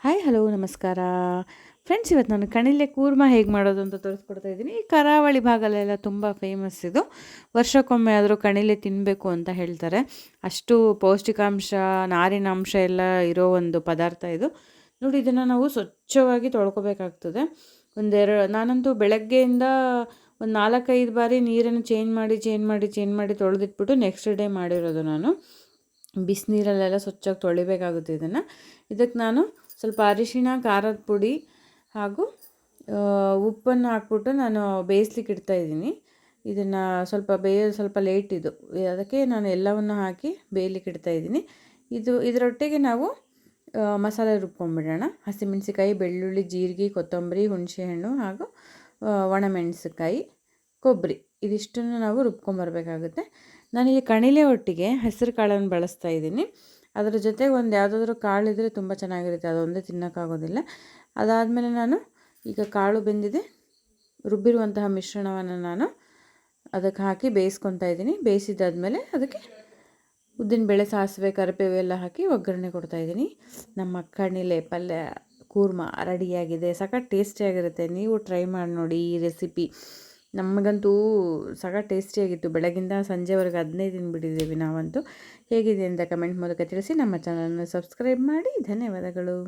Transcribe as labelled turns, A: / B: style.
A: Hi hello ನಮಸ್ಕಾರ friends. ಇವತ್ತು ನಾನು ಕಣಿಲೆ ಕೂರ್ಮ ಹೇಗೆ ಮಾಡೋದು ಅಂತ ತೋರಿಸ್ಕೊಡ್ತಾ ಇದ್ದೀನಿ. ಈ ಕರಾವಳಿ ಭಾಗದಲ್ಲೆಲ್ಲ ತುಂಬ ಫೇಮಸ್ ಇದು. ವರ್ಷಕ್ಕೊಮ್ಮೆ ಆದರೂ ಕಣಿಲೆ ತಿನ್ನಬೇಕು ಅಂತ ಹೇಳ್ತಾರೆ. ಅಷ್ಟು ಪೌಷ್ಟಿಕಾಂಶ, ನಾರಿನಾಂಶ ಎಲ್ಲ ಇರೋ ಒಂದು ಪದಾರ್ಥ ಇದು. ನೋಡಿ, ಇದನ್ನು ನಾವು ಸ್ವಚ್ಛವಾಗಿ ತೊಳ್ಕೊಬೇಕಾಗ್ತದೆ. ನಾನಂತೂ ಬೆಳಗ್ಗೆಯಿಂದ ಒಂದು 4-5 ಬಾರಿ ನೀರನ್ನು ಚೇಂಜ್ ಮಾಡಿ ತೊಳೆದಿಟ್ಬಿಟ್ಟು ನೆಕ್ಸ್ಟ್ ಡೇ ಮಾಡಿರೋದು ನಾನು. ಬಿಸಿನೀರಲ್ಲೆಲ್ಲ ಸ್ವಚ್ಛವಾಗಿ ತೊಳಿಬೇಕಾಗುತ್ತೆ ಇದನ್ನು. ಇದಕ್ಕೆ ನಾನು ಸ್ವಲ್ಪ ಅರಿಶಿಣ, ಖಾರದ ಪುಡಿ ಹಾಗೂ ಉಪ್ಪನ್ನು ಹಾಕ್ಬಿಟ್ಟು ನಾನು ಬೇಯಿಸ್ಲಿಕ್ಕೆ ಇಡ್ತಾಯಿದ್ದೀನಿ. ಇದನ್ನು ಸ್ವಲ್ಪ ಲೇಟ್ ಇದು, ಅದಕ್ಕೆ ನಾನು ಎಲ್ಲವನ್ನು ಹಾಕಿ ಬೇಯಲಿಕ್ಕೆ ಇಡ್ತಾಯಿದ್ದೀನಿ. ಇದರೊಟ್ಟಿಗೆ ನಾವು ಮಸಾಲೆ ರುಬ್ಕೊಂಡ್ಬಿಡೋಣ. ಹಸಿಮೆಣಸಿಕಾಯಿ, ಬೆಳ್ಳುಳ್ಳಿ, ಜೀರಿಗೆ, ಕೊತ್ತಂಬರಿ, ಹುಣಸೆಹಣ್ಣು ಹಾಗೂ ಒಣಮೆಣಸಿಕಾಯಿ, ಕೊಬ್ಬರಿ, ಇದಿಷ್ಟನ್ನು ನಾವು ರುಬ್ಕೊಂಬರ್ಬೇಕಾಗುತ್ತೆ. ನಾನಿಲ್ಲಿ ಕಣಿಲೆ ಒಟ್ಟಿಗೆ ಹೆಸರು ಕಾಳನ್ನು ಬಳಸ್ತಾ ಇದ್ದೀನಿ. ಅದರ ಜೊತೆಗೆ ಒಂದು ಯಾವುದಾದ್ರೂ ಕಾಳಿದ್ರೆ ತುಂಬ ಚೆನ್ನಾಗಿರುತ್ತೆ, ಅದೊಂದೇ ತಿನ್ನೋಕ್ಕಾಗೋದಿಲ್ಲ. ಅದಾದಮೇಲೆ ನಾನು ಈಗ ಕಾಳು ಬೆಂದಿದೆ, ರುಬ್ಬಿರುವಂತಹ ಮಿಶ್ರಣವನ್ನು ನಾನು ಅದಕ್ಕೆ ಹಾಕಿ ಬೇಯಿಸ್ಕೊತಾ ಇದ್ದೀನಿ. ಬೇಯಿಸಿದ್ದಾದಮೇಲೆ ಅದಕ್ಕೆ ಉದ್ದಿನಬೇಳೆ, ಸಾಸಿವೆ, ಕರಿಬೇವು ಎಲ್ಲ ಹಾಕಿ ಒಗ್ಗರಣೆ ಕೊಡ್ತಾಯಿದ್ದೀನಿ. ನಮ್ಮ ಕಣಿಲೆ ಪಲ್ಯ ಕೂರ್ಮ ರೆಡಿಯಾಗಿದೆ. ಸಖತ್ ಟೇಸ್ಟಿಯಾಗಿರುತ್ತೆ. ನೀವು ಟ್ರೈ ಮಾಡಿ ನೋಡಿ ಈ ರೆಸಿಪಿ. ನಮಗಂತೂ ಸಖತ್ ಟೇಸ್ಟಿಯಾಗಿತ್ತು. ಬೆಳಗಿಂದ ಸಂಜೆವರೆಗೆ ಅದನ್ನೇ ತಿಂದುಬಿಟ್ಟಿದ್ದೀವಿ ನಾವಂತೂ. ಹೇಗಿದೆ ಅಂತ ಕಮೆಂಟ್ ಮೂಲಕ ತಿಳಿಸಿ. ನಮ್ಮ ಚಾನಲನ್ನು ಸಬ್ಸ್ಕ್ರೈಬ್ ಮಾಡಿ. ಧನ್ಯವಾದಗಳು.